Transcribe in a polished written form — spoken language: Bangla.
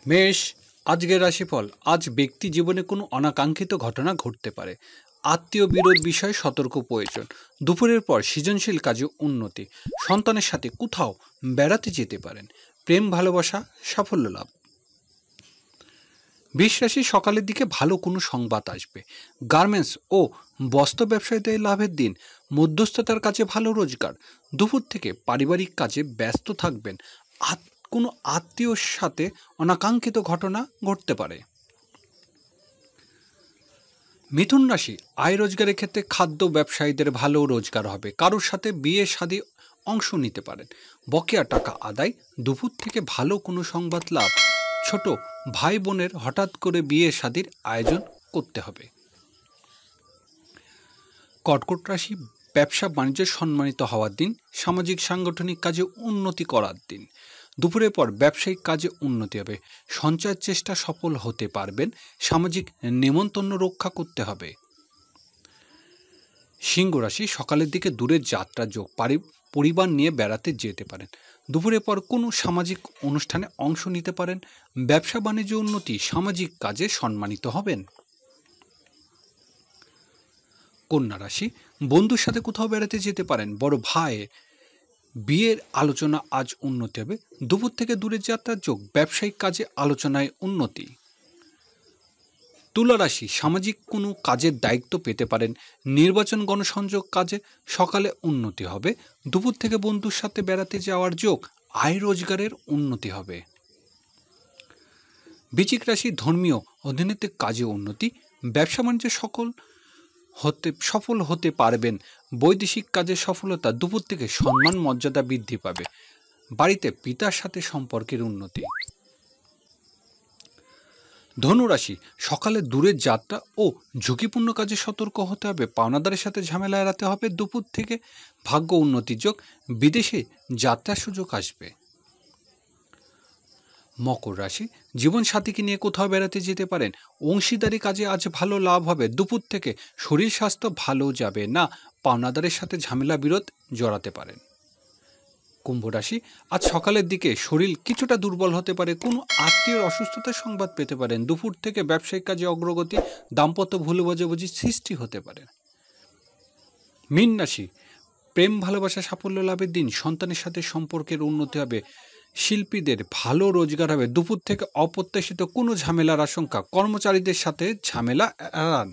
মেষ, আজকের রাশিফল। আজ ব্যক্তি জীবনে কোনো অনাকাঙ্ক্ষিত ঘটনা ঘটতে পারে। আত্মীয় বিরোধ বিষয়ে সতর্ক প্রয়োজন। দুপুরের পর সৃজনশীল কাজে উন্নতি। সন্তানের সাথে কোথাও বেড়াতে যেতে পারেন। প্রেম ভালোবাসা সাফল্য লাভ। বৃষ রাশি, সকালের দিকে ভালো কোনো সংবাদ আসবে। গার্মেন্টস ও বস্ত্র ব্যবসায়ীদের লাভের দিন। মধ্যস্থতার কাজে ভালো রোজগার। দুপুর থেকে পারিবারিক কাজে ব্যস্ত থাকবেন। কোনো আত্মীয়র সাথে অনাকাঙ্ক্ষিত ঘটনা ঘটতে পারে। মিথুন রাশি, আয় রোজগারের ক্ষেত্রে খাদ্য ব্যবসায়ীদের ভালো রোজগার হবে। কারোর সাথে বিয়ে শাদী অংশ নিতে পারেন। বকেয়া টাকা আদায়। দুপুর থেকে ভালো কোনো সংবাদ লাভ। ছোট ভাই বোনের হঠাৎ করে বিয়ে শাদীর আয়োজন করতে হবে। কর্কট রাশি, ব্যবসা বাণিজ্য সম্মানিত হওয়ার দিন। সামাজিক সাংগঠনিক কাজে উন্নতি করার দিন। দুপুরের পর ব্যবসায়িক কাজে উন্নতি হবে। সঞ্চয়ের চেষ্টা সফল হতে পারবেন। সামাজিক নেমন্তন্ন রক্ষা করতে হবে। সিংহ রাশি, সকালের দিকে দূরের যাত্রা যোগ। পরিবার নিয়ে বেড়াতে যেতে পারেন। দুপুরের পর কোনো সামাজিক অনুষ্ঠানে অংশ নিতে পারেন। ব্যবসা বাণিজ্য উন্নতি। সামাজিক কাজে সম্মানিত হবেন। কন্যা রাশি, বন্ধুর সাথে কোথাও বেড়াতে যেতে পারেন। বড় ভাই বিয়ের আলোচনা আজ উন্নতি হবে। দুপুর থেকে দূরের যাত্রার যোগ। ব্যবসায়িক কাজে আলোচনায় উন্নতি। তুলা রাশি, সামাজিক কোনো কাজের দায়িত্ব পেতে পারেন। নির্বাচন গণসংযোগ কাজে সকালে উন্নতি হবে। দুপুর থেকে বন্ধুর সাথে বেড়াতে যাওয়ার যোগ। আয় রোজগারের উন্নতি হবে। বৃশ্চিক রাশি, ধর্মীয় অধীনস্থ কাজে উন্নতি। ব্যবসা বাণিজ্যে সফল হতে পারবেন। বৈদেশিক কাজে সফলতা। দুপুর থেকে সম্মান মর্যাদা বৃদ্ধি পাবে। বাড়িতে পিতার সাথে সম্পর্কের উন্নতি। ধনুরাশি, সকালে দূরের যাত্রা ও ঝুঁকিপূর্ণ কাজে সতর্ক হতে হবে। পাওনাদারের সাথে ঝামেলা এড়াতে হবে। দুপুর থেকে ভাগ্য উন্নতির যোগ। বিদেশে যাত্রার সুযোগ আসবে। মকর রাশি, জীবনসাথীকে নিয়ে কোথাও বেড়াতে যেতে পারেন। অংশীদারি কাজে আজ ভালো লাভ হবে। দুপুর থেকে শরীর স্বাস্থ্য ভালো যাবে না। পাওনাদারের সাথে ঝামেলা বিরোধ জড়াতে পারেন। কুম্ভ রাশি, আজ সকালের দিকে শরীর কিছুটা দুর্বল হতে পারে। কোনো আত্মীয়র অসুস্থতার সংবাদ পেতে পারেন। দুপুর থেকে ব্যবসায়িক কাজে অগ্রগতি। দাম্পত্য ভুল বোঝাবুঝি সৃষ্টি হতে পারে। মীন রাশি, প্রেম ভালোবাসা সাফল্য লাভের দিন। সন্তানের সাথে সম্পর্কের উন্নতি হবে। শিল্পীদের ভালো রোজগার হবে। দুপুর থেকে অপ্রত্যাশিত কোনো ঝামেলার আশঙ্কা। কর্মচারীদের সাথে ঝামেলা এড়ান।